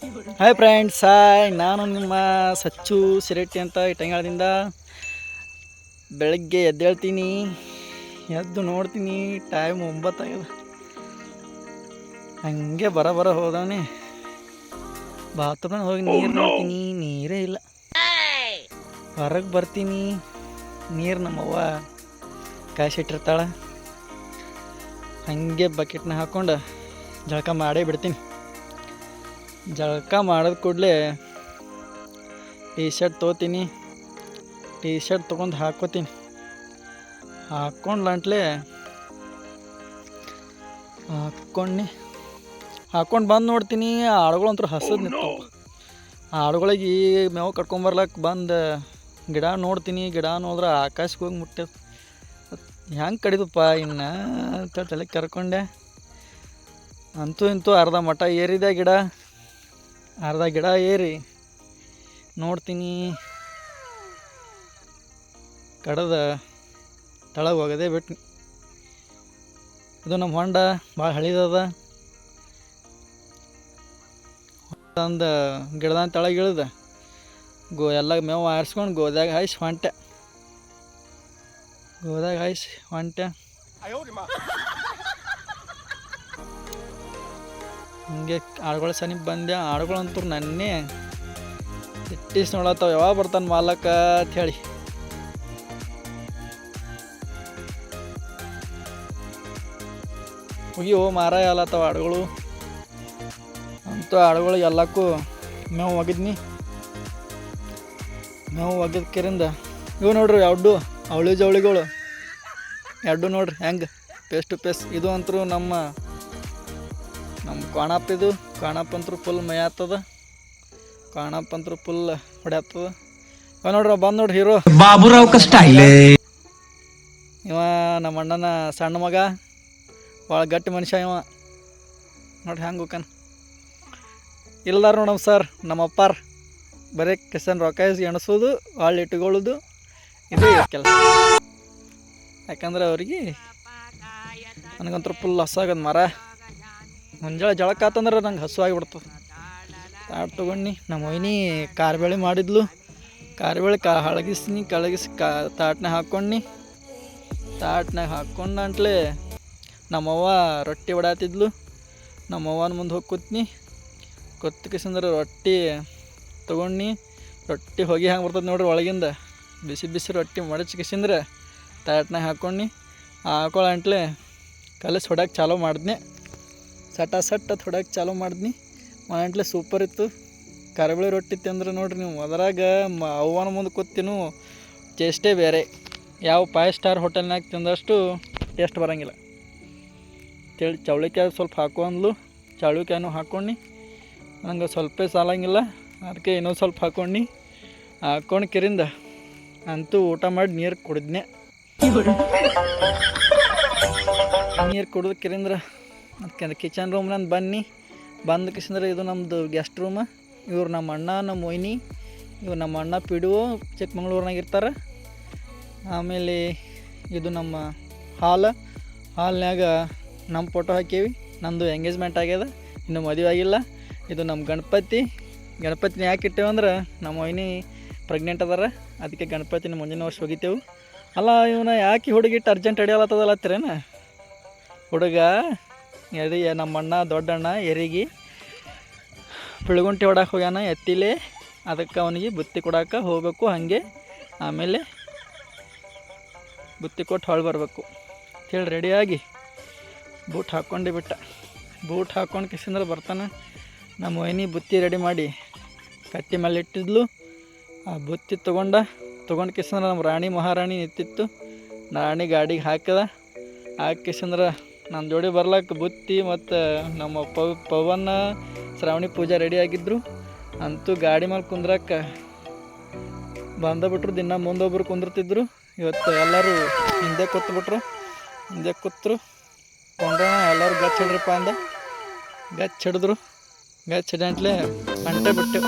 Hi friends, hi. ನಾನು ನಿಮ್ಮ ಸಚ್ಚು ಸಿರೆಟ್ಟಿ ಅಂತ ಇಟ್ಟಂಗಾಳದಿಂದ ಬೆಳಗ್ಗೆ ಎದ್ದೇಳ್ತೀನಿ. ಎದ್ದು ನೋಡ್ತೀನಿ, ಟೈಮ್ 9 ಆಗ್ಯದ. ಹಂಗೆ ಬರ ಹೋದವನೇ ಬಾತ್ರೂಮ್ ಹೋಗಿ ನೀರು ನೋಡ್ತೀನಿ, ನೀರೇ ಇಲ್ಲ. ಹೊರಗೆ ಬರ್ತೀನಿ, ನೀರು ನಮ್ಮವ್ವ ಕಾಯಿಸಿಟ್ಟಿರ್ತಾಳೆ. ಹಂಗೆ ಬಕೆಟ್ನ ಹಾಕ್ಕೊಂಡು ಜಳಕ ಮಾಡೇ ಬಿಡ್ತೀನಿ. ಜಳಕ ಮಾಡಿದ ಕೂಡಲೇ ಟೀ ಶರ್ಟ್ ತೊಗೋತೀನಿ. ಟೀ ಶರ್ಟ್ ತೊಗೊಂಡು ಹಾಕ್ಕೋತೀನಿ. ಹಾಕ್ಕೊಂಡ್ಲಂಟ್ಲೆ ಹಾಕ್ಕೊಂಡು ಬಂದು ನೋಡ್ತೀನಿ, ಆಡುಗಳು ಅಂತೂ ಹಸದ್ ನಿಂತಾವ. ಆಡುಗಳಿಗೆ ಮೇವು ಕಟ್ಕೊಂಬರ್ಲಕ್ಕೆ ಬಂದು ಗಿಡ ನೋಡ್ತೀನಿ. ಗಿಡ ನೋಡಿದ್ರೆ ಆಕಾಶಕ್ಕೆ ಹೋಗಿ ಮುಟ್ಟ್ಯದ. ಹೆಂಗೆ ಕಡಿದಪ್ಪ ಇನ್ನು ತಲೆ ಕರ್ಕೊಂಡೆ. ಅಂತೂ ಇಂತೂ ಅರ್ಧ ಮಠ ಏರಿದೆ ಗಿಡ. ಅರ್ಧ ಗಿಡ ಏರಿ ನೋಡ್ತೀನಿ, ಕಡದ ತಳಗೆ ಹೋಗೋದೇ ಬಿಟ್ನಿ. ಇದು ನಮ್ಮ ಹೊಂಡ ಭಾಳ ಹಳಿದದ. ಒಂದು ಗಿಡದ ತಳಗೆ ಇಳಿದ ಎಲ್ಲ ಮೇವು ಆರಿಸ್ಕೊಂಡು ಗೋದಾಗ ಹಾಯ್ಸಿ ಹೊಂಟೆ. ಹಿಂಗೆ ಆಡುಗಳ ಸನಿಪ್ ಬಂದೆ. ಆಡುಗಳಂತೂ ನನ್ನೇ ಇಟ್ಟಿಸ್ ನೋಡತ್ತಾವ, ಯಾವಾಗ ಬರ್ತಾನೆ ಮಾಲಕ ಅಂತ ಹೇಳಿ. ಹೋಗಿ ಮಾರಾಯ ಅಲ್ಲತ್ತವ ಆಡುಗಳು. ಅಂತೂ ಆಡುಗಳು ಎಲ್ಲಕ್ಕೂ ಮೇವು ಒಗಿದ್ನಿ. ಮೇವು ಒಗಿದ್ಕರಿಂದ ಇವು ನೋಡ್ರಿ ಎರಡು ಅವಳಿ ಜವಳಿಗಳು ಎರಡು ನೋಡ್ರಿ ಹೆಂಗೆ ಪೇಸ್ ಟು ಪೇಸ್. ಇದು ಅಂತೂ ನಮ್ಮ ಕಾಣಪ್ಪ. ಇದು ಕಾಣಪ್ಪ ಅಂತೂ ಫುಲ್ ಮೈ ಆಗ್ತದ. ಕಾಣಪ್ಪ ಅಂತೂ ಫುಲ್ ಹೊಡ್ಯಾತದ. ನೋಡ್ರಿ ಬಂದು ನೋಡ್ರಿ ಹೀರೋ ಬಾಬುರಾವ್ ಸ್ಟೈಲ್. ಇವ ನಮ್ಮ ಅಣ್ಣನ ಸಣ್ಣ ಮಗ, ಭಾಳ ಗಟ್ಟಿ ಮನುಷ್ಯ ಇವ. ನೋಡ್ರಿ ಹೆಂಗೆ ಹೋಗ್ತಾನ. ಇಲ್ದಾರ ನೋಡಮ್ ಸರ್ ನಮ್ಮ ಅಪ್ಪಾರ ಬರೀ ಕಿಸನ್ ರೊಕ್ಕ ಎಣಿಸೋದು, ಭಾಳ ಇಟ್ಕೊಳ್ಳೋದು, ಇದು ಕೆಲಸ. ಯಾಕಂದ್ರೆ ಅವ್ರಿಗೆ ನನಗಂತೂ ಫುಲ್ ಹಸಾಗದ ಮರ. ಮುಂಜಾನೆ ಜಳಕ ಆತಂದ್ರೆ ನಂಗೆ ಹಸು ಆಗಿಬಿಡ್ತದೆ. ತಾಟ್ ತೊಗೊಂಡು ನಮ್ಮ ವೈನಿ ಕಾರ್ಬೇಳೆ ಮಾಡಿದ್ಲು. ಕಾರ್ಬೇಳೆ ಹಳಗಿಸ್ನಿ. ತಾಟ್ನಾಗ ಹಾಕ್ಕೊಂಡು ತಾಟ್ನಾಗ ಹಾಕ್ಕೊಂಡಂಟ್ಲೆ ನಮ್ಮವ್ವ ರೊಟ್ಟಿ ಹೊಡ್ಯಾತಿದ್ಲು. ನಮ್ಮವ್ವನ ಮುಂದೆ ಹೋಗಿ ಕೂತ್ಕಿಸಂದ್ರೆ ರೊಟ್ಟಿ ತೊಗೊಂಡು ರೊಟ್ಟಿ ಹೊಗೆ ಹಂಗೆ ಬರ್ತದೆ ನೋಡ್ರಿ ಒಳಗಿಂದ. ಬಿಸಿ ರೊಟ್ಟಿ ಮಡಚ್ಕಿಸಂದ್ರೆ ತಾಟ್ನಾಗ ಹಾಕ್ಕೊಳ್ಳಂಟ್ಲೆ ಕಲಸಿ ಹೊಡ್ಯಾಕೆ ಚಾಲೂ ಮಾಡಿದ್ನೆ. ಸಟ್ಟ ಹೊಡ್ಯಾಕೆ ಚಾಲೂ ಮಾಡಿದ್ನಿ. ಮಾಡಂಟ್ಲೆ ಸೂಪರ್ ಇತ್ತು. ಕಾರ್ಬೇಳೆ ರೊಟ್ಟಿ ತಿಂದ್ರೆ ನೋಡ್ರಿ ನೀವು, ಅದರಾಗ ಅವ್ವನ ಮುಂದೆ ಕೂತಿನೂ ಟೇಸ್ಟೇ ಬೇರೆ. ಯಾವ 5 ಸ್ಟಾರ್ ಹೋಟೆಲ್ನಾಗ ತಿಂದಷ್ಟು ಟೇಸ್ಟ್ ಬರೋಂಗಿಲ್ಲ ಅಂತೇಳಿ ಚೌಳಿಕಾಯಿ ಸ್ವಲ್ಪ ಹಾಕೊಂಡ್ಲು. ಚೌಳಿಕಾಯಿನೂ ಹಾಕ್ಕೊಂಡು ನಂಗೆ ಸ್ವಲ್ಪ ಸಾಲಂಗಿಲ್ಲ, ಅದಕ್ಕೆ ಇನ್ನೊಂದು ಸ್ವಲ್ಪ ಹಾಕ್ಕೊಂಡು ಕಿರಿಂದ ಅಂತೂ ಊಟ ಮಾಡಿ ನೀರು ಕುಡಿದ್ನೆ. ನೀರು ಕುಡಿದು ಕಿರಿಂದ್ರೆ ಅದಕ್ಕೆ ಕಿಚನ್ ರೂಮ್ ನಂದು ಬಂದು ಕಿಸಂದ್ರೆ ಇದು ನಮ್ಮದು ಗೆಸ್ಟ್ ರೂಮ್. ಇವ್ರು ನಮ್ಮ ಅಣ್ಣ, ನಮ್ಮ ಮೊಯ್ನಿ, ಇವ್ರು ನಮ್ಮ ಅಣ್ಣ ಪಿಡುವು ಚಿಕ್ಕಮಂಗ್ಳೂರ್ನಾಗ ಇರ್ತಾರೆ. ಆಮೇಲೆ ಇದು ನಮ್ಮ ಹಾಲ್ನ್ಯಾಗ ನಮ್ಮ ಫೋಟೋ ಹಾಕೀವಿ. ನಮ್ಮದು ಎಂಗೇಜ್ಮೆಂಟ್ ಆಗ್ಯದ, ಇನ್ನೂ ಮದುವೆ ಆಗಿಲ್ಲ. ಇದು ನಮ್ಮ ಗಣಪತಿನ ಯಾಕೆ ಇಟ್ಟೇವಂದ್ರೆ ನಮ್ಮ ಮೊಯ್ನಿ ಪ್ರೆಗ್ನೆಂಟ್ ಅದಾರ, ಅದಕ್ಕೆ ಗಣಪತಿನ ಮುಂದಿನ ವರ್ಷ ಹೋಗಿತ್ತೇವೆ. ಅಲ್ಲ ಇವನ ಯಾಕೆ ಹುಡುಗಿಟ್ಟು ಅರ್ಜೆಂಟ್ ಅಡಿಯಲ್ಲತ್ತದಲ್ಲತ್ತಿರೇನ? ಹುಡುಗ ನಮ್ಮ ಅಣ್ಣ ದೊಡ್ಡಣ್ಣ ಎರಿಗೆ ಪಿಳ್ಗುಂಟಿ ಹೊಡಕ್ಕೆ ಹೋಗ್ಯಾನ ಎತ್ತಿಲೆ. ಅದಕ್ಕೆ ಅವನಿಗೆ ಬುತ್ತಿ ಕೊಡಕ್ಕೆ ಹೋಗ್ಬೇಕು. ಹಾಗೆ ಆಮೇಲೆ ಬುತ್ತಿ ಕೊಟ್ಟು ಹೊಳೆ ಬರಬೇಕು ಅಂತೇಳಿ ರೆಡಿಯಾಗಿ ಬೂಟ್ ಹಾಕ್ಕೊಂಡು ಬಿಟ್ಟ. ಬೂಟ್ ಹಾಕ್ಕೊಂಡು ಕಿಸಂದ್ರೆ ಬರ್ತಾನೆ. ನಮ್ಮ ವೈನಿ ಬುತ್ತಿ ರೆಡಿ ಮಾಡಿ ಕಟ್ಟಿ ಮೇಲೆ ಇಟ್ಟಿದ್ಲು. ಆ ಬುತ್ತಿ ತೊಗೊಂಡು ಕಿಸಂದ್ರೆ ನಮ್ಮ ರಾಣಿ ಮಹಾರಾಣಿ ನಿಂತಿತ್ತು. ರಾಣಿ ಗಾಡಿಗೆ ಹಾಕಿಸಂದ್ರೆ ನನ್ನ ಜೋಡಿ ಬರ್ಲಕ್ಕೆ ಬುತ್ತಿ ಮತ್ತು ನಮ್ಮ ಪವನ್ ಶ್ರಾವಣಿ ಪೂಜಾ ರೆಡಿ ಆಗಿದ್ದರು. ಅಂತೂ ಗಾಡಿ ಮೇಲೆ ಕುಂದ್ರಕ್ಕೆ ಬಂದುಬಿಟ್ರು. ದಿನ ಮುಂದೊಬ್ಬರು ಕುಂದಿರ್ತಿದ್ರು. ಇವತ್ತು ಎಲ್ಲರೂ ಹಿಂದೆ ಕೂತ್ರು ಕೊಂಡ್ರ ಎಲ್ಲರೂ ಗಚ್ಚ ಹಿಡ್ರಪ್ಪ ಅಂದ. ಗಚ್ಚ ಹಿಡಿದ್ರಂಟ್ಲೆ ಅಂಟೆ ಬಿಟ್ಟೆ.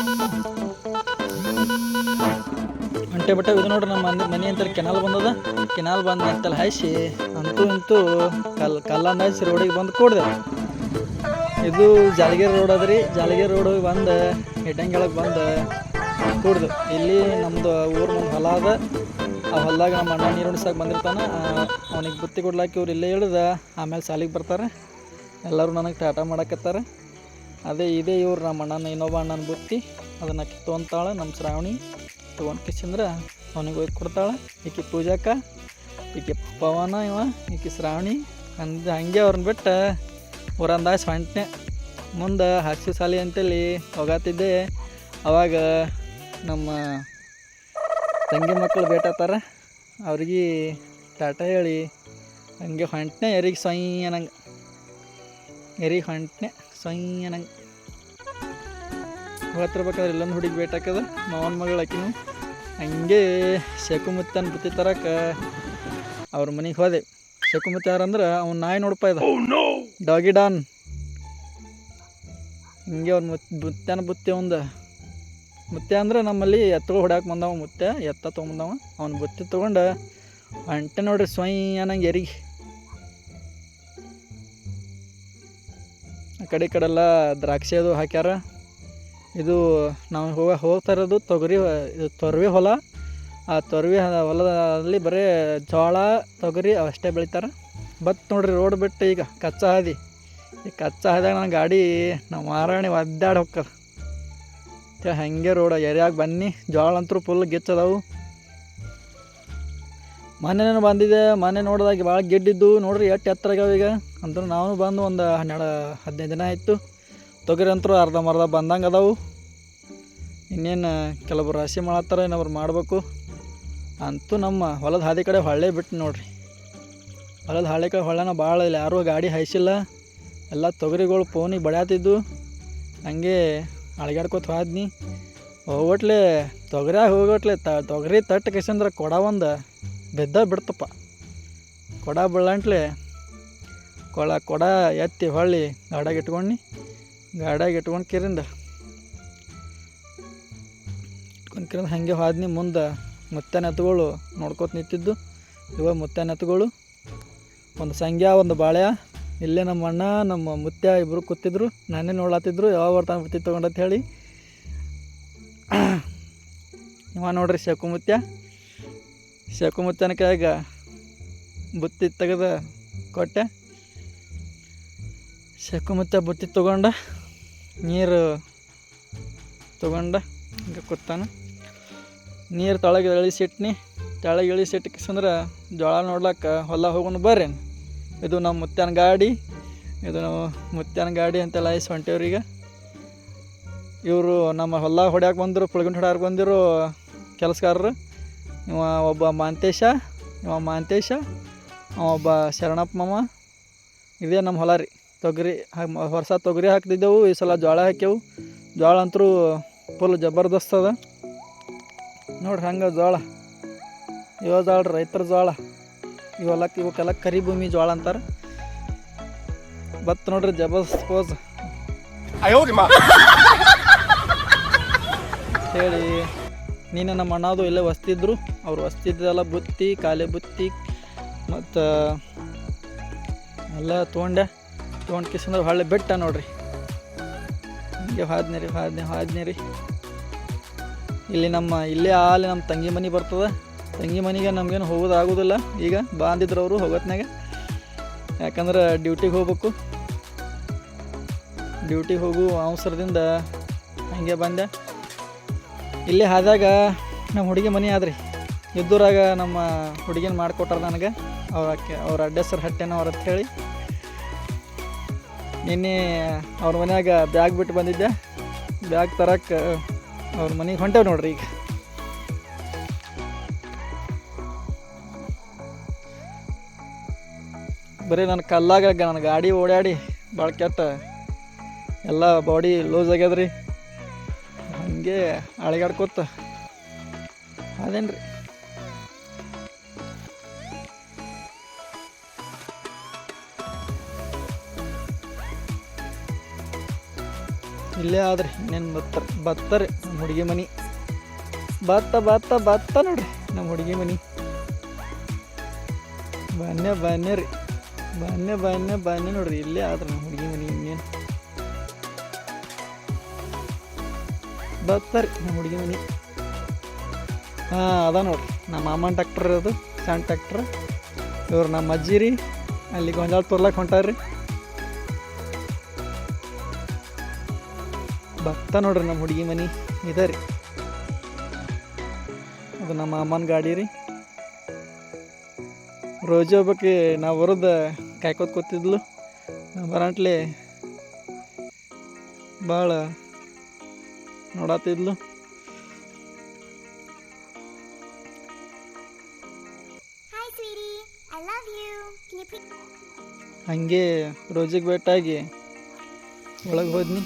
ಇದು ನೋಡ್ರಿ ನಮ್ಮ ಮನೆ ಅಂತ ಕೆನಾಲ್ ಬಂದದ. ಕೆನಾಲ್ ಬಂದ ಅಂತಲ್ಲಿ ಹಾಯಿಸಿ ಅಂತೂ ಇಂತೂ ಕಲ್ಲನ್ನು ಹಾಯಿಸಿ ರೋಡಿಗೆ ಬಂದು ಕೂಡ್ದೆ. ಇದು ಜಾಲಗಿರಿ ರೋಡ್ ಅದ ರೀ. ಜಾಲಗಿರಿ ರೋಡ್ ಬಂದು ಇಟ್ಟಂಗೆಳಗೆ ಬಂದು ಕೂಡ್ದು ಇಲ್ಲಿ ನಮ್ಮದು ಊರು ಮುಂದೆ ಹೊಲ ಅದ. ಆ ಹೊಲದಾಗ ನಮ್ಮ ಅಣ್ಣ ನೀರು ಉಣಿಸಕ್ಕೆ ಬಂದಿರ್ತಾನೆ. ಅವನಿಗೆ ಬುತ್ತಿ ಕೊಡ್ಲಾಕ ಇವ್ರು ಇಲ್ಲೇ ಇಳಿದ ಆಮೇಲೆ ಸಾಲಿಗೆ ಬರ್ತಾರೆ. ಎಲ್ಲರೂ ನನಗೆ ಟಾಟಾ ಮಾಡಕತ್ತಾರೆ. ಇದೇ ಇವ್ರು ನಮ್ಮ ಅಣ್ಣನ ಇನ್ನೊಬ್ಬ ಅಣ್ಣನ ಬುತ್ತಿ ಅದನ್ನು ತೊಗೊಂತಾಳೆ ನಮ್ಮ ಶ್ರಾವಣಿ. ತೊಗೊಂಡು ಕಿಸಿಂದ್ರೆ ಅವನಿಗೆ ಒಯ್ದು ಕೊಡ್ತಾಳೆ. ಈಕಿ ಪೂಜಾಕ, ಈಕಿ ಪವನ, ಈಕಿ ಶ್ರಾವಣಿ ಹಂಗೆ ಅವ್ರನ್ನ ಬಿಟ್ಟು ಊರಂದಾಜ್ ಹೊಂಟನೆ. ಮುಂದೆ ಹಾಸ್ಯ ಶಾಲೆ ಅಂತೇಳಿ ಹೋಗತ್ತಿದ್ದೆ. ಅವಾಗ ನಮ್ಮ ತಂಗಿ ಮಕ್ಕಳು ಭೇಟಾತಾರ. ಅವ್ರಿಗೆ ಟಾಟಾ ಹೇಳಿ ಹಂಗೆ ಹೊಂಟನೆ. ಎರಿಗೆ ಸೊಯ್ ಅನ್ನಂಗೆ ಎರಿಗೆ ಹೊಂಟನೆ ಸೊಯ್ ಅನ್ನಂಗೆ ಹೋಗ್ತಿರ್ಬೇಕಾದ್ರೆ ಇಲ್ಲೊಂದು ಹುಡುಗಿ ಭೇಟಾಕದ ಮಾವನ ಮಗಳು ಆಕಿನು. ಹಂಗೆ ಶೇಕುಮುತ್ತನ ಬುತ್ತಿ ತರಕ್ಕೆ ಅವ್ರ ಮನೆಗೆ ಹೋದೆ. ಶೇಕುಮುತ್ತ ಯಾರಂದ್ರೆ ಅವ್ನು ನಾಯಿ ನೋಡಪ್ಪ ಇದು, ಡಾಗಿ ಡಾನ್. ಹಿಂಗೆ ಅವ್ರ ಮುತ್ಯನ ಬುತ್ತಿ ಒಂದು ಮುತ್ಯ ಅಂದ್ರೆ ನಮ್ಮಲ್ಲಿ ಎತ್ತುಗಳು ಹೊಡ್ಯಾಕೆ ಬಂದವ. ಮುತ್ಯ ಎತ್ತ ತೊಗೊಂಬಂದವ. ಅವ್ನ ಬುತ್ತಿ ತೊಗೊಂಡು ಹೊಂಟೆ ನೋಡ್ರಿ ಸ್ವಯ್ ಅನ್ನಂಗೆ ಎರಿಗೆ. ಆ ಕಡೆ ಎಲ್ಲ ದ್ರಾಕ್ಷಿ ಅದು ಹಾಕ್ಯಾರ. ಇದು ನಾವು ಹೋಗ್ತಾ ಇರೋದು ತೊಗರಿ ಹೊಲ. ಆ ತೊಗರಿ ಹೊಲದಲ್ಲಿ ಬರೀ ಜೋಳ ತೊಗರಿ ಅಷ್ಟೇ ಬೆಳಿತಾರೆ. ಬತ್ ನೋಡ್ರಿ ರೋಡ್ ಬಿಟ್ಟು ಈಗ ಕಚ್ಚಾ ಹಾದಿ. ಈ ಕಚ್ಚಾ ಹಾದಿಯಾಗ ನನ್ನ ಗಾಡಿ ನಮ್ಮ ಮಾರಾಣಿ ಒದ್ದಾಡಿ ಹೋಗ್ತದೆ. ಹಾಗೆ ರೋಡ್ ಏರಿಯಾಗ ಬನ್ನಿ. ಜೋಳ ಅಂತೂ ಫುಲ್ ಗಿಚ್ಚದವು. ಮೊನ್ನೆನೂ ಬಂದಿದೆ. ಮೊನ್ನೆ ನೋಡಿದಾಗ ಭಾಳ ಗಿಡ್ಡಿದ್ದು ನೋಡ್ರಿ ಎಷ್ಟು ಎತ್ತರಾಗ್ಯಾವ ಈಗ. ಅಂದ್ರೆ ನಾವು ಬಂದು ಒಂದು 12-15 ದಿನ ಆಯಿತು. ತೊಗರಿ ಅಂತೂ ಅರ್ಧಂಬರ್ಧ ಬಂದಂಗೆ ಅದಾವು. ಇನ್ನೇನು ಕೆಲವರು ರಾಶಿ ಮಾಡತ್ತಾರ, ಇನ್ನೊಬ್ರು ಮಾಡಬೇಕು. ಅಂತೂ ನಮ್ಮ ಹೊಲದ ಹಾದಿ ಕಡೆ ಹೊಳ್ಳೆ ಬಿಟ್ಟು ನೋಡ್ರಿ. ಹೊಲದ ಹಾಳೆ ಕಡೆ ಹೊಳ್ಳೆನ ಭಾಳ ಇಲ್ಲ. ಯಾರೂ ಗಾಡಿ ಹಾಯಿಸಿಲ್ಲ. ಎಲ್ಲ ತೊಗರಿಗಳು ಫೋನಿಗೆ ಬಡ್ಯಾತಿದ್ದು. ಹಂಗೆ ಅಳಗ್ಯಾಡ್ಕೋತ ಹೋದ್ನಿ. ಹೋಗಟ್ಲೆ ಹೋಗಟ್ಲೆ ತೊಗರಿ ತಟ್ಟು ಕಿಸಂದ್ರೆ ಕೊಡ ಒಂದು ಬಿಡ್ತಪ್ಪ. ಕೊಡ ಬೀಳಂಟ್ಲೆ ಕೊಡ ಎತ್ತಿ ಹೊಳ್ಳಿ ಗಾಡ್ಯಾಗ ಇಟ್ಕೊಂಡು ಕಿರಿಂದ ಹಾಗೆ ಹೋದ್ನಿ. ಮುಂದೆ ಮುತ್ತನ ಎತ್ತುಗಳು ನೋಡ್ಕೊತ ನಿಂತಿದ್ದು. ಇವಾಗ ಮುತ್ತನ ಎತ್ತುಗಳು ಒಂದು ಸಂಗ್ಯಾ ಒಂದು ಬಾಳ್ಯ. ಇಲ್ಲೇ ನಮ್ಮ ಅಣ್ಣ ನಮ್ಮ ಮುತ್ಯ ಇಬ್ಬರು ಕೂತಿದ್ರು. ನಾನೇ ನೋಡ್ಲಾತಿದ್ರು ಯಾವಾಗ ಬರ್ತಾನೆ ಬುತ್ತಿ ತೊಗೊಂಡಂತ ಹೇಳಿ. ಇವ ನೋಡ್ರಿ ಶೇಕುಮುತ್ಯನ ಕೈಯಾಗ ಬುತ್ತಿ ತೆಗೆದು ಕೊಟ್ಟೆ. ಶೇಕುಮುತ್ಯ ಬುತ್ತಿ ತೊಗೊಂಡ ನೀರು ತೊಗೊಂಡ ಹಿಂಗೆ ಕೂತಾನ. ನೀರು ತೆಳಗೆ ಇಳಿಸಿಟ್ಕಂದ್ರೆ ಜೋಳ ನೋಡ್ಲಕ್ಕ ಹೊಲ ಹೋಗೋಣ ಬರ್ರಿ. ಇದು ನಮ್ಮ ಮುತ್ಯನ ಗಾಡಿ ಅಂತೆಲ್ಲ ಐಸ್ ಹೊಂಟೇವ್ರೀಗ. ಇವರು ನಮ್ಮ ಹೊಲ ಹೊಡ್ಯಾಕೆ ಬಂದರು, ಪುಳ್ಗಿಂಟ್ ಹೊಡ್ಯಾಕೆ ಬಂದಿರೋ ಕೆಲಸಗಾರರು. ಒಬ್ಬ ಮಾಂತೇಶ, ಒಬ್ಬ ಶರಣಪ್ಪ ಮಾಮ. ಇದೇ ನಮ್ಮ ಹೊಲ ರೀ. ತೊಗರಿ ವರ್ಷ ತೊಗರಿ ಹಾಕ್ತಿದ್ದೆವು. ಈ ಸಲ ಜೋಳ ಹಾಕ್ಯವು. ಜೋಳ ಅಂತೂ ಫುಲ್ ಜಬರ್ದಸ್ತ್ ಅದ ನೋಡ್ರಿ. ಹಂಗೆ ಜೋಳ ರೈತರ ಜೋಳ. ಇವಕ್ಕೆಲ್ಲ ಕರಿ ಭೂಮಿ ಜೋಳ ಅಂತಾರೆ. ಬತ್ ನೋಡ್ರಿ ಜಬರ್ದಸ್ತ್ ಪೋಸ್ ಹೇಳಿ. ನೀನು ನಮ್ಮ ಅಣ್ಣದು ಇಲ್ಲೇ ವಸ್ತಿದ್ರು. ಅವ್ರು ವಸ್ತಿದ್ದೆಲ್ಲ ಬುತ್ತಿ, ಕಾಲೆ ಬುತ್ತಿ ಮತ್ತು ಎಲ್ಲ ತೊಗೊಂಡು ಕಿಸಂದ್ರೆ ಹೊಳ್ಳೆ ಬೆಟ್ಟ ನೋಡ್ರಿ. ಹಿಂಗೆ ಹಾದ್ನಿ ರೀ. ಇಲ್ಲೇ ನಮ್ಮ ತಂಗಿ ಮನೆ ಬರ್ತದೆ. ತಂಗಿ ಮನೆಗೆ ನಮಗೇನು ಹೋಗೋದಾಗೋದಿಲ್ಲ. ಈಗ ಬಂದಿದ್ರು ಅವರು ಹೋಗೋತ್ನಾಗ. ಯಾಕಂದ್ರೆ ಡ್ಯೂಟಿಗೆ ಹೋಗ್ಬೇಕು. ಡ್ಯೂಟಿಗೆ ಹೋಗು ಅವಸರದಿಂದ ಹಂಗೆ ಬಂದೆ. ಇಲ್ಲೇ ಆದಾಗ ನಮ್ಮ ಹುಡುಗಿ ಮನೆ ಆದ್ರಿ. ಇದ್ದೂರಾಗ ನಮ್ಮ ಹುಡುಗಿನ ಮಾಡಿಕೊಟ್ಟಾರ ನನಗೆ. ಅವ್ರ ಅಡ್ಡೆಸರು ಹಟ್ಟೆನ ಅವ್ರ ಅಂತ ಹೇಳಿ. ನಿನ್ನೆ ಅವ್ರ ಮನ್ಯಾಗ ಬ್ಯಾಗ್ ಬಿಟ್ಟು ಬಂದಿದ್ದೆ. ಬ್ಯಾಗ್ ತರಕ್ಕೆ ಅವ್ರ ಮನೆಗೆ ಹೊಂಟೇವ್ ನೋಡ್ರಿ. ಈಗ ಬರೀ ನನ್ನ ಕಲ್ಲಾಗ ನನ್ನ ಗಾಡಿ ಓಡಾಡಿ ಭಾಳ ಕೆಟ್ಟ ಎಲ್ಲ ಬಾಡಿ ಲೂಸ್ ಆಗ್ಯದ್ರಿ. ಹಂಗೆ ಅಳಿಗಾಡ್ಕೊತ ಅದೇನ್ರಿ. ಇಲ್ಲೇ ಆದ್ರಿ. ಇನ್ನೇನು ಬತ್ತಾರೆ ನಮ್ಮ ಹುಡುಗಿ ಮನೆ. ಬತ್ತ ನೋಡ್ರಿ ನಮ್ಮ ಹುಡುಗಿ ಮನೆ. ಬನ್ನಿ ರೀ. ಬನ್ನಿ ನೋಡ್ರಿ. ಇಲ್ಲೇ ಆದ್ರಿ ನಮ್ಮ ಹುಡುಗಿ ಮನೆ. ಇನ್ನೇನು ಬರ್ತಾರೆ ನಮ್ಮ ಹುಡುಗಿ ಮನೆ. ಹಾಂ ಅದ ನೋಡ್ರಿ ನಮ್ಮ ಮಾಮನ ಟ್ಯಾಕ್ಟ್ರ್ ಅದು ಸಣ್ಣ ಟ್ಯಾಕ್ಟ್ರ್. ಇವ್ರು ನಮ್ಮ ಅಜ್ಜಿ ರೀ ಅಲ್ಲಿ ಗೊಂಜಾಳ ತುರ್ಲಕ್ಕೆ ಹೊಂಟಾರ್ರಿ. ಬರ್ತಾ ನೋಡ್ರಿ ನಮ್ಮ ಹುಡುಗಿ ಮನೆ ಇದೆ ರೀ. ಅದು ನಮ್ಮ ಮಾಮನ ಗಾಡಿ ರೀ. ರೋಜು ಹೋಗ್ಬೇಕು ನಾವು ಬರೋದು ಕಾಯ್ಕೋತ ಕೂತಿದ್ಲು. ನಾವು ಬರಂಟ್ಲೆ ಭಾಳ ನೋಡತ್ತಿದ್ಲು. ಹಂಗೆ ರೋಜಿಗೆ ಭೇಟಾಗಿ ಒಳಗೆ ಹೋದ್ನಿ.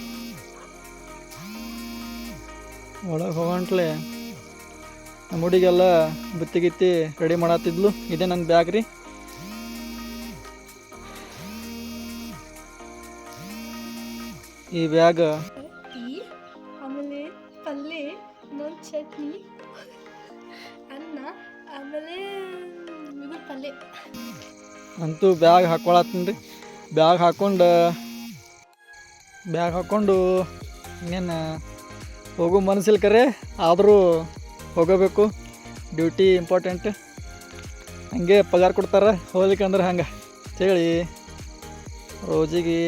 ಒಳಗೆ ಹೋಗಂಟ್ಲೆ ನಮ್ಮ ಹುಡುಗೆಲ್ಲ ಬುತ್ತಿ ಗಿತ್ತಿ ರೆಡಿ ಮಾಡತ್ತಿದ್ಲು. ಇದೇ ನನ್ನ ಬ್ಯಾಗ್ ರೀ. ಈ ಬ್ಯಾಗ್ ಆಮೇಲೆ ಪಲ್ಯ, ಇನ್ನೊಂದು ಚಟ್ನಿ, ಅನ್ನ, ಆಮೇಲೆ ಇದು ಪಲ್ಯ. ಅಂತೂ ಬ್ಯಾಗ್ ಹಾಕ್ಕೊಳತ್ತೀನಿ ರೀ. ಬ್ಯಾಗ್ ಹಾಕ್ಕೊಂಡು ಇನ್ನೇನು ಹೋಗೋ ಮನಸ್ಸಿಲ್ಲ ಕರೆ ಆದರೂ ಹೋಗಬೇಕು. Duty important. ಹಂಗೆ ಪಗಾರ ಕೊಡ್ತಾರೆ ಹೋಗ್ಲಿಕ್ಕಂದ್ರೆ ಹಂಗೆ ಹೇಳಿ ರೋಜಿಗೆ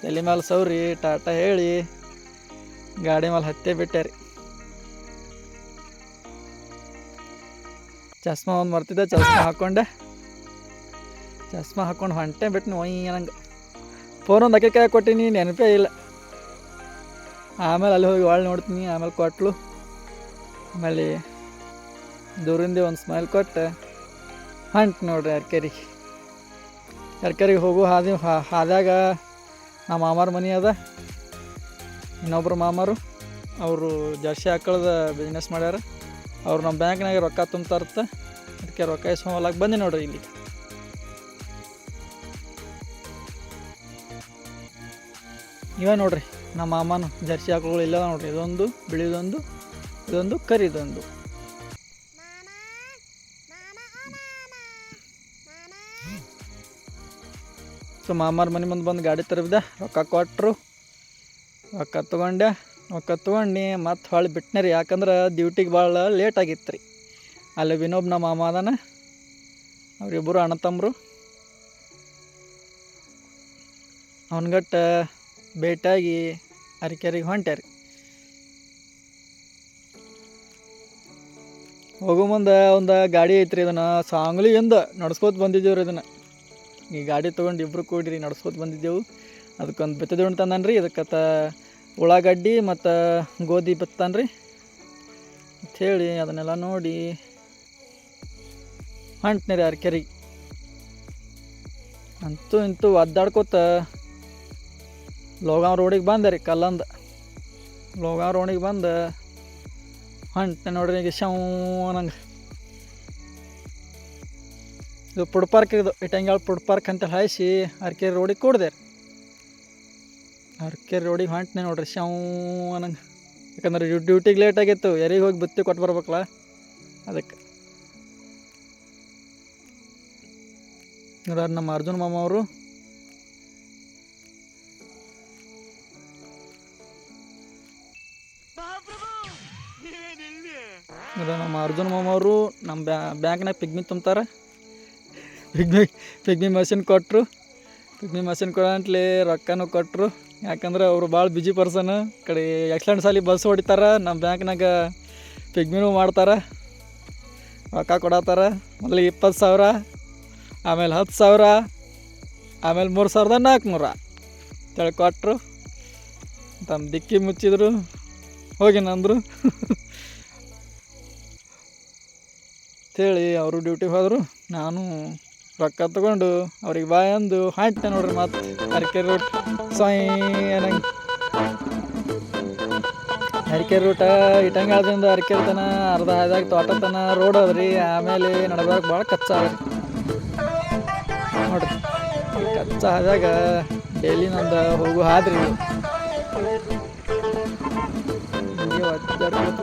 ತಲೆ ಮೇಲೆ ಸೌರಿ ಟಾಟಾ ಹೇಳಿ ಗಾಡಿ ಮೇಲೆ ಹತ್ತೇ ಬಿಟ್ಟೆ ರೀ. ಚಸ್ಮಾ ಒಂದು ಮರ್ತಿದ್ದೆ, ಚಸ್ಮಾ ಹಾಕ್ಕೊಂಡು ಹೊಂಟೆ ಬಿಟ್ಟು ನಂಗೆ ಫೋನ್ ಒಂದು ಅಕ್ಕಿ ಕಾಯಿ ಕೊಟ್ಟಿನಿ, ನೆನಪೇ ಇಲ್ಲ. ಆಮೇಲೆ ಅಲ್ಲಿ ಹೋಗಿ ಒಳ್ಳೆ ನೋಡ್ತೀನಿ. ಆಮೇಲೆ ಕೊಟ್ಲು. ಆಮೇಲೆ ದೂರಿಂದ ಒಂದು ಸ್ಮೈಲ್ ಕೊಟ್ಟು ಹೊಂಟು ನೋಡ್ರಿ ಅರ್ಕೆರಿಗೆ ಹೋಗು ಹಾದ್ಯಾಗ ನಮ್ಮ ಮಾಮಾರ ಮನೆ ಅದ. ಇನ್ನೊಬ್ರು ಮಾಮಾರು ಅವರು ಜರ್ಸಿ ಆಕಳದ ಬಿಸ್ನೆಸ್ ಮಾಡ್ಯಾರ. ಅವ್ರು ನಮ್ಮ ಬ್ಯಾಂಕ್ನಾಗ ರೊಕ್ಕ ತುಂಬ್ತಾರತ್ತ. ಅದಕ್ಕೆ ರೊಕ್ಕ ಇಸ್ಕೊಂಬಲಕ್ಕೆ ಬಂದೆ ನೋಡ್ರಿ ಇಲ್ಲಿ. ಇವ ನೋಡ್ರಿ ನಮ್ಮ ಮಾಮನು ಜರ್ಸಿ ಆಕಳುಗಳು ಇಲ್ಲ ನೋಡ್ರಿ. ಇದೊಂದು ಬಿಳಿದೊಂದು, ಇದೊಂದು ಕರಿದೊಂದು. ಸೊ ಮಾಮಾರ ಮನೆ ಮುಂದೆ ಬಂದು ಗಾಡಿ ತರಬಿದ್ದೆ. ರೊಕ್ಕ ಕೊಟ್ಟರು. ರೊಕ್ಕ ತೊಗೊಂಡು ಮತ್ತೆ ಹೊಳ್ಳಿ ಬಿಟ್ಟನೆ ರೀ. ಯಾಕಂದ್ರೆ ಡ್ಯೂಟಿಗೆ ಭಾಳ ಲೇಟ್ ಆಗಿತ್ತು ರೀ. ಅಲ್ಲಿ ವಿನೋಬ್ ನಮ್ಮ ಮಾಮ ಅದಾನ. ಅವರಿಬ್ಬರು ಅಣ್ಣ ತಮ್ಮರು. ಅವನ್ಗಟ್ಟ ಭೇಟಿಯಾಗಿ ಅರಕೆರೆಗೆ ಹೊಂಟ್ಯಾರಿ. ಹೋಗೋ ಮುಂದೆ ಒಂದು ಗಾಡಿ ಐತ್ರಿ. ಇದನ್ನು ಸಾಂಗ್ಲಿಯಿಂದ ನಡ್ಸ್ಕೋತ ಬಂದಿದ್ದೇವ್ರಿ. ಇದನ್ನು ಈ ಗಾಡಿ ತೊಗೊಂಡು ಇಬ್ಬರು ಕೂಡಿರಿ ನಡ್ಸ್ಕೋತ ಬಂದಿದ್ದೆವು. ಅದಕ್ಕೊಂದು ಬಿತ್ತದ ಉಣ್ಣು ತಂದನ್ರಿ. ಇದಕ್ಕೆ ಉಳ್ಳಾಗಡ್ಡಿ ಮತ್ತು ಗೋಧಿ ಬಿತ್ತಾನ್ರಿ ಅಂಥೇಳಿ ಅದನ್ನೆಲ್ಲ ನೋಡಿ ಹೊಂಟ್ನಿ ರೀ ಅರಕೆರೆಗೆ. ಅಂತೂ ಇಂತೂ ಒದ್ದಾಡ್ಕೋತ ಲೋಗಾವ್ ರೋಡಿಗೆ ಬಂದೆ ರೀ. ಕಲ್ಲಂದ ಲೋಗಾವ್ ರೋಡಿಗೆ ಬಂದು ಹೊಂಟೆ ನೋಡ್ರಿ. ಈಗ ನಂಗೆ ಇದು ಫುಡ್ ಪಾರ್ಕ್, ಇದು ಇಟ್ಟಂಗ್ಯಾಳ ಫುಡ್ ಪಾರ್ಕ್ ಅಂತ ಹಾಯಿಸಿ ಅರಕೆರೆ ರೋಡಿಗೆ ಕೂಡ್ದೆ ರೀ. ಅರಕೆರೆ ರೋಡಿಗೆ ಹೊಂಟನೆ ನೋಡ್ರಿ ನಂಗೆ. ಯಾಕಂದ್ರೆ ಡ್ಯೂಟಿಗೆ ಲೇಟ್ ಆಗಿತ್ತು. ಯಾರಿಗೆ ಹೋಗಿ ಬುತ್ತಿ ಕೊಟ್ಟು ಬರ್ಬೇಕಲ್ಲ ಅದಕ್ಕೆ. ನೋಡ್ರಿ ನಮ್ಮ ಅರ್ಜುನ್ ಮಾಮ ಅವರು. ನಮ್ಮ ಅರ್ಜುನ್ ಮಾಮ ಅವರು ನಮ್ಮ ಬ್ಯಾಂಕ್ನಾಗ ಪಿಗ್ಮಿ ತುಂಬ್ತಾರೆ. ಪಿಗ್ಮಿ ಮಷಿನ್ ಕೊಟ್ಟರು. ಪಿಗ್ಮಿ ಮಷಿನ್ ಕೊಡಂಟ್ಲಿ ರೊಕ್ಕನೂ ಕೊಟ್ಟರು. ಯಾಕಂದ್ರೆ ಅವರು ಭಾಳ ಬಿಜಿ ಪರ್ಸನ್. ಕಡೆ ಎಕ್ಸಲೆಂಟ್ ಸಾಲಿ ಬಸ್ ಹೊಡಿತಾರೆ. ನಮ್ಮ ಬ್ಯಾಂಕ್ನಾಗ ಪಿಗ್ಮಿನೂ ಮಾಡ್ತಾರೆ. ರೊಕ್ಕ ಕೊಡತ್ತಾರ. ಮೊದಲು 20,000, ಆಮೇಲೆ 10,000, ಆಮೇಲೆ 3,400 ಅಂತೇಳಿ ಕೊಟ್ಟರು. ತಮ್ಮ ದಿಕ್ಕಿ ಮುಚ್ಚಿದ್ರು. ಹೋಗಿನಂದ್ರು ಅಂತೇಳಿ ಅವರು ಡ್ಯೂಟಿಗೆ ಹೋದರು. ನಾನು ರೊಕ್ಕ ತೊಗೊಂಡು ಅವ್ರಿಗೆ ಬಾಯ್ ಅಂದು ಹಾಂಟೆ ನೋಡ್ರಿ. ಮತ್ತೆ ಅರಕೆರೆ ರೂಟ್ ನಂಗೆ ಅರಕೆರೆ ರೂಟ ಇಟ್ಟಂಗಾಳದಿಂದ ಅರಕೆರೆ ತನ ಅರ್ಧ ಹಾಯ್ದಾಗ ತೋಟ ತನ ರೋಡ್ ಅದ್ರಿ. ಆಮೇಲೆ ನಡ್ದಾಗ ಭಾಳ ಕಚ್ಚಾ ಅದ ನೋಡ್ರಿ. ಕಚ್ಚಾ ಹಾದಾಗ ಡೈಲಿ ನಂದು ಹೋಗು ಹಾದ್ರಿ. ಹಿಂಗೆ ಒದ್ದಾಡ್ಕೋತ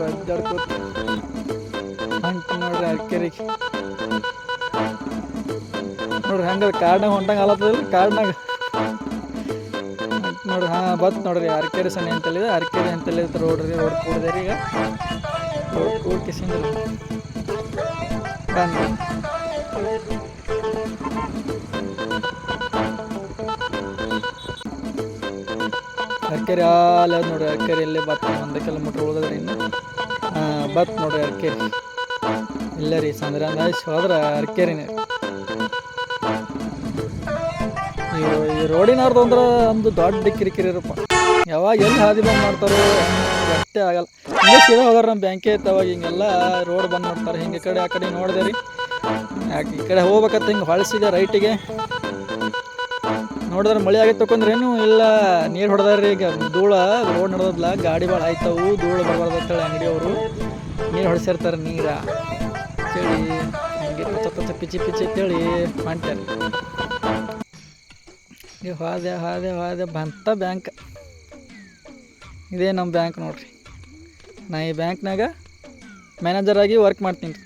ಹೊಂಟ ನೋಡ್ರಿ ಅರಕೆರೆಗೆ. ನೋಡ್ರಿ ಹೆಂಗೆ ಕಾರ್ಡ್ನಾಗ ಹೊಂಟಂಗೆ ಆಲತ್ತದ. ಕಾರ್ಡ್ನಾಗ ನೋಡ್ರಿ. ಹಾಂ ಬತ್ ನೋಡ್ರಿ ಅರಕೆರೆ ಸನಿ ಅಂತಲ್ಲಿದೆ, ಅರಕೆರೆ ಅಂತಲ್ಲಿದೆ ರೋಡ್ ರೀ. ರೋಡ್ ಕೂಡಿದೆ ರೀ. ಈಗ ರೋಡ್ ಕೂಡ್ಕಿಸಿಂದ ಬಂದು ಅರಕೆರೆ ಅಲ್ಲ ನೋಡ್ರಿ. ಅರಕೆರೆ ಇಲ್ಲೇ ಬತ್ 1 ಕಿಲೋಮೀಟ್ರ್ ಉಳಿದ್ರಿ ಇನ್ನು. ಬತ್ ನೋಡ್ರಿ ಅರಕೆರೆ ಇಲ್ಲೇ ರೀ. ಸಂದ್ರಾಂದಾಯ್ಸ್ ಹೋದ್ರೆ ಅರಕೆರೆನೇ. ಈ ರೋಡಿನವ್ರದ್ದು ಅಂದ್ರೆ ಒಂದು ದೊಡ್ಡ ಕಿರಿಕಿರಿ ಇರಪ್ಪ. ಯಾವಾಗ ಎಲ್ಲಿ ಹಾದಿ ಬಂದ್ ಮಾಡ್ತಾರೋ ಗೊತ್ತೇ ಆಗಲ್ಲ. ಹಿಂಗೆ ಸೀದಾ ಹೋದ್ರೆ ನಮ್ಮ ಬ್ಯಾಂಕೇ ಇತ್ತು. ಅವಾಗ ಹಿಂಗೆಲ್ಲ ರೋಡ್ ಬಂದ್ ಮಾಡ್ತಾರೆ. ಹಿಂಗೆ ಈ ಕಡೆ ಆ ಕಡೆ ನೋಡಿದೆ ರೀ. ಯಾಕೆ ಈ ಕಡೆ ಹೋಗ್ಬೇಕಂತ ಹಿಂಗೆ ಹೊಳಿಸಿದೆ ರೈಟಿಗೆ. ನೋಡಿದ್ರೆ ಮಳೆ ಆಗೈತೆ ತಕೊಂಡ್ರೇನು ಇಲ್ಲ, ನೀರು ಹೊಡೆದಾರ್ರಿ. ಈಗ ಧೂಳ ರೋಡ್ ನಡೆದಲ್ಲ, ಗಾಡಿ ಭಾಳ ಆಯ್ತವು, ಧೂಳು ಬರಬಾರ್ದಂತೇಳಿ ಅಂಗಡಿಯವರು ನೀರು ಹೊಡೆಸಿರ್ತಾರೆ. ನೀರ ಅಂತೇಳಿ ಹಂಗೆ ಪಚ್ಚ ಪಿಚ್ಚಿ ಪಿಚ್ಚಿ ಅಂತೇಳಿ ಮಾಡ್ತಾರೆ. ಈಗ ಹಾದೆ ಬಂತ ಬ್ಯಾಂಕ್. ಇದೇ ನಮ್ಮ ಬ್ಯಾಂಕ್ ನೋಡ್ರಿ. ನಾ ಈ ಬ್ಯಾಂಕ್ನಾಗ ಮ್ಯಾನೇಜರ್ ಆಗಿ ವರ್ಕ್ ಮಾಡ್ತೀನಿ ರೀ.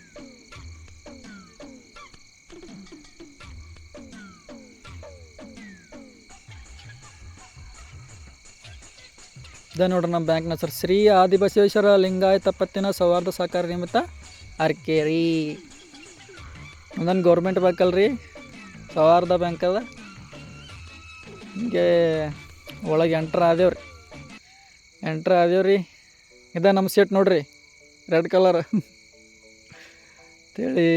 ಇದೇ ನೋಡ್ರಿ ನಮ್ಮ ಬ್ಯಾಂಕ್ನ ಹೆಸರು ಶ್ರೀ ಆದಿಬಸವೇಶ್ವರ ಲಿಂಗಾಯತ ಪತ್ತಿನ ಸೌಹಾರ್ದ ಸಹಕಾರ ನಿಮಿತ್ತ ಅರಕೆರೆ. ಒಂದೊಂದು ಗೌರ್ಮೆಂಟ್ ಬ್ಯಾಂಕ್ ಅಲ್ರಿ, ಸೌಹಾರ್ದ ಬ್ಯಾಂಕ್ ಅದ. ಹಿಂಗೆ ಒಳಗೆ ಎಂಟ್ರ್ ಆದೇವ್ರಿ. ಇದೇ ನಮ್ಮ ಸೀಟ್ ನೋಡ್ರಿ, ರೆಡ್ ಕಲರ್ ಅಂತೇಳಿ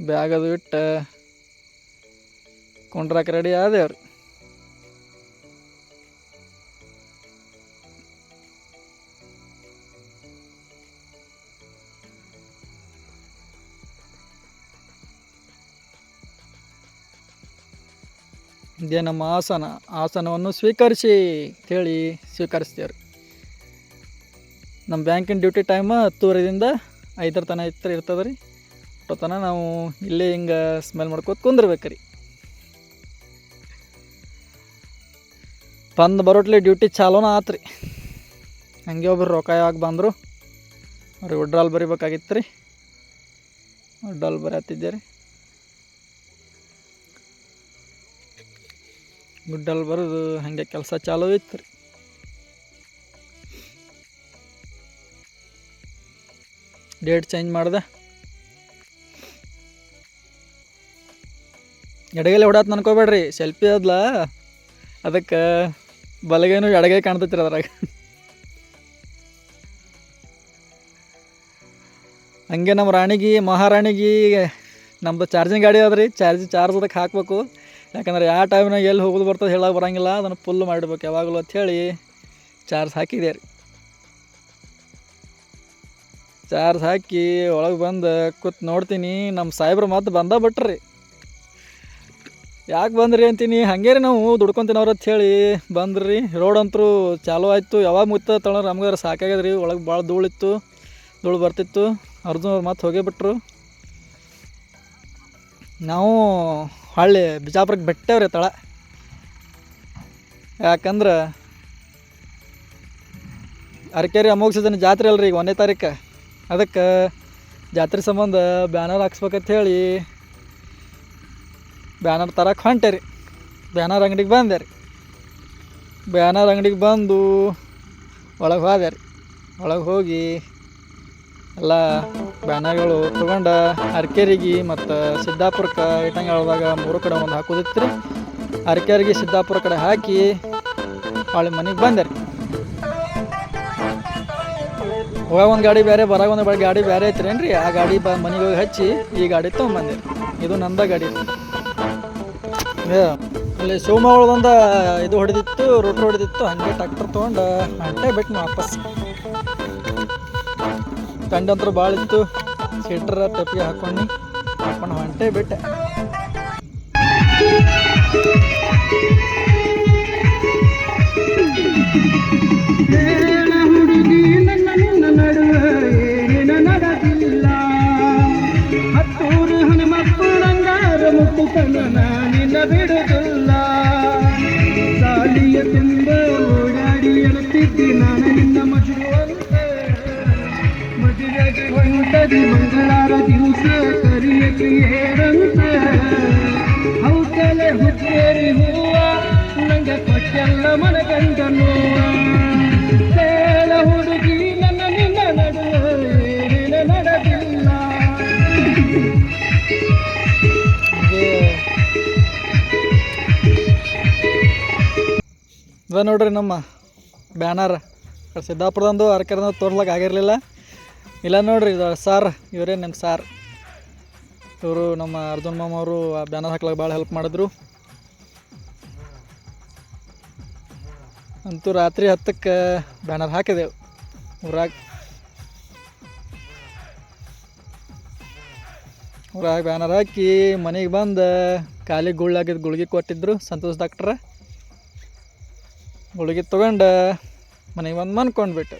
ಬ್ಯಾಗ್ ಅದು ಇಟ್ಟು ಕೊಂಡ್ರಾಕ ರೆಡಿ ಆದೇವ್ರಿ. ಇದೇ ನಮ್ಮ ಆಸನವನ್ನು ಸ್ವೀಕರಿಸಿ ಅಂತೇಳಿ ಸ್ವೀಕರಿಸ್ತೇವ್ರಿ. ನಮ್ಮ ಬ್ಯಾಂಕಿನ ಡ್ಯೂಟಿ ಟೈಮ್ 10:30ದಿಂದ 5 ತನಕ ಇರ್ತದೆ ರೀ. ಅಷ್ಟೊತ್ತನ ನಾವು ಇಲ್ಲೇ ಹಿಂಗೆ ಸ್ಮೆಲ್ ಮಾಡ್ಕೋತ ಕುಂದಿರ್ಬೇಕು ರೀ. ಬಂದು ಬರೋಟ್ಲಿ ಡ್ಯೂಟಿ ಚಾಲೂನ ಆತ್ರಿ. ಹಂಗೆ ಒಬ್ರು ರೊಕ್ಕ ಯಾವಾಗ ಬಂದರು ಅವ್ರಿಗೆ ವಿಡ್ರಾಲ್ ಬರಿಬೇಕಾಗಿತ್ತು ರೀ. ವಿಡ್ರಾಲ್ ಬರೀತಿದ್ದೆ ರೀ. ವಿಡ್ರಾಲ್ ಬರೋದು ಹಾಗೆ ಕೆಲಸ ಚಾಲೂ ಇತ್ತು ರೀ. ಡೇಟ್ ಚೇಂಜ್ ಮಾಡ್ದೆ. ಎಡಗೈಲಿ ಹೊಡಾತ್ ಅನ್ಕೋಬೇಡ್ರಿ, ಸೆಲ್ಫಿ ಅದಲ್ಲ ಅದಕ್ಕೆ ಬಲಗೈನು ಎಡಗೈ ಕಾಣ್ತೈತ್ರಿ ಅದ್ರಾಗ. ಹಂಗೆ ನಮ್ಮ ಮಹಾರಾಣಿಗೆ ನಮ್ಮದು ಚಾರ್ಜಿಂಗ್ ಗಾಡಿ ಅದ ರೀ. ಚಾರ್ಜ್ ಅದಕ್ಕೆ ಹಾಕಬೇಕು. ಯಾಕಂದ್ರೆ ಯಾವ ಟೈಮ್ನಾಗ ಎಲ್ಲಿ ಹೋಗೋದು ಬರ್ತದೆ ಹೇಳಕ್ಕೆ ಬರೋಂಗಿಲ್ಲ. ಅದನ್ನು ಫುಲ್ ಮಾಡಿಡ್ಬೇಕು ಯಾವಾಗಲೂ ಅಂಥೇಳಿ ಚಾರ್ಜ್ ಹಾಕಿದೆ ರೀ. ಚಾರ್ಜ್ ಹಾಕಿ ಒಳಗೆ ಬಂದು ಕೂತ್ ನೋಡ್ತೀನಿ, ನಮ್ಮ ಸಾಹೇಬ್ರು ಮತ್ತೆ ಬಿಟ್ರಿ. ಯಾಕೆ ಬಂದ್ರಿ ಅಂತೀನಿ. ಹಂಗೆ ರೀ ನಾವು ದುಡ್ಕೊತೀನವ್ರು ಅಂಥೇಳಿ ಬಂದ್ರಿ. ರೋಡ್ ಅಂತೂ ಚಾಲೂ ಆಯಿತು. ಯಾವಾಗ ಮುತ್ತ ತಗೊಳ್ರಿ ನಮ್ಗೆ ಸಾಕಾಗ್ಯದ ರೀ. ಒಳಗೆ ಭಾಳ ಧೂಳು ಬರ್ತಿತ್ತು. ಅರ್ಜುನ್ ಅವ್ರು ಮತ್ತೆ ಹೋಗೇ ಬಿಟ್ರು. ನಾವು ಹೊಳ್ಳಿ ಬಿಜಾಪುರಕ್ಕೆ ಬಿಟ್ಟೇವ್ರಿ ತಳ. ಯಾಕಂದ್ರೆ ಅರಕೆರೆ ಅಮೋಘ ಸಿದ್ಧನ ಜಾತ್ರೆ ಅಲ್ರಿ ಈಗ 1ನೇ ತಾರೀಕು. ಅದಕ್ಕೆ ಜಾತ್ರೆ ಸಂಬಂಧ ಬ್ಯಾನರ್ ಹಾಕ್ಸ್ಬೇಕಂತ ಹೇಳಿ ಬ್ಯಾನರ್ ತರಕ್ಕೆ ಹೊಂಟೆ ರೀ. ಬ್ಯಾನರ್ ಅಂಗಡಿಗೆ ಬಂದೆ ರೀ. ಬ್ಯಾನರ್ ಅಂಗಡಿಗೆ ಬಂದು ಒಳಗೆ ಹೋದೆ ರೀ. ಒಳಗೆ ಹೋಗಿ ಎಲ್ಲ ಬ್ಯಾನರ್ಗಳು ತೊಗೊಂಡು ಅರಕೆರೆಗೆ ಮತ್ತು ಸಿದ್ದಾಪುರಕ್ಕೆ ಇಟ್ಟಂಗೆ ಹೇಳಿದಾಗ 3 ಕಡೆ ಒಂದು ಹಾಕೋದಿತ್ತು ರೀ. ಅರಕೆರೆಗೆ ಸಿದ್ದಾಪುರ ಕಡೆ ಹಾಕಿ ಹೊಳ್ಳಿ ಮನೆಗೆ ಬಂದೆ ರೀ. ಹೋಗಾಗ ಒಂದು ಗಾಡಿ ಬೇರೆ, ಬರಾಗ ಒಂದು ಗಾಡಿ ಬೇರೆ ಐತ್ರಿ ಏನ್ರಿ. ಆ ಗಾಡಿ ಮನೆಗೆ ಹೋಗಿ ಹಚ್ಚಿ ಈ ಗಾಡಿ ತೊಗೊಂಬಂದೆ. ಇದು ನಂದ ಗಾಡಿ. ಅಲ್ಲಿ ಶಿವಮೊಗ್ಗದೊಂದು ಇದು ಹೊಡೆದಿತ್ತು, ರೋಟ್ರ್ ಹೊಡೆದಿತ್ತು. ಹಾಗೆ ಟ್ಯಾಕ್ಟರ್ ತೊಗೊಂಡು ಹೊಂಟೆ ಬಿಟ್ಟು ವಾಪಸ್. ತಂಡಂತ್ರ ಭಾಳ ಇತ್ತು. ಸೀಟ್ರ ಟೆಪ್ಪಿಗೆ ಹಾಕೊಂಡು ಹೊಂಟೆ ಬಿಟ್ಟೆ. ಹುಡುಗಿ ನನ್ನ ನಡುವೆ ಏನಿನ ನಡೆದಿಲ್ಲ. ಹತ್ತೂರು ಹನುಮಪ್ಪನಂಗಾರ ಮುತ್ತುಕನ ನಿನ್ನ ಬಿಡುದಿಲ್ಲ. ಸಾಲಿಯ ತುಂಬ ಓಡಾಡಿ ಎಳುತ್ತಿದ್ದೆ ನಾನು ನಿನ್ನ ಮಜುವಂತೆ. ಮದುವೆಗೆ ಹೊಂಟದಿ ಮಂಗಳಾರ ದಿವಸ ಕರಿಯಕ್ಕೆ ಏರಂತೆ. ಹೌಕಲೆ ಹುಚ್ಚೇರಿ ಹೂವ ಅನ್ನಂಗೆ ಕೊಟ್ಟೆಲ್ಲ ಮನಗಂಡನು ಹೇಳ ಹುಡುಗಿ ನನ್ನ ನಿನ್ನ ನಡುವೆ ಏನೇನ ನಡೆದಿಲ್ಲ. ಇದ ನೋಡ್ರಿ ನಮ್ಮ ಬ್ಯಾನರ್ ಸಿದ್ದಾಪುರದಂದು ಅರ್ಕರ್ದ ತೋರ್ಲಕ್ಕೆ ಆಗಿರಲಿಲ್ಲ. ಇಲ್ಲ ನೋಡ್ರಿ ಇದು ಸಾರ್, ಇವರೇ ನಿಮ್ಮ ಸಾರ್. ಇವರು ನಮ್ಮ ಅರ್ಜುನ್ ಮಾಮ ಅವರು ಆ ಬ್ಯಾನರ್ ಹಾಕ್ಲಿಕ್ಕೆ ಭಾಳ ಹೆಲ್ಪ್ ಮಾಡಿದ್ರು. ಅಂತೂ ರಾತ್ರಿ 10ಕ್ಕೆ ಬ್ಯಾನರ್ ಹಾಕಿದೆವು ಊರಾಗ ಬ್ಯಾನರ್ ಹಾಕಿ ಮನೆಗೆ ಬಂದು ಕಾಲಿಗೆ ಗುಳ್ಳಾಗಿದ್ದು ಗುಳ್ಗಿ ಕೊಟ್ಟಿದ್ರು ಸಂತೋಷ್ ಡಾಕ್ಟ್ರ. ಗುಳ್ಗಿ ತೊಗೊಂಡು ಮನೆಗೆ ಬಂದು ಮನ್ಕೊಂಡ್ಬಿಟ್ಟು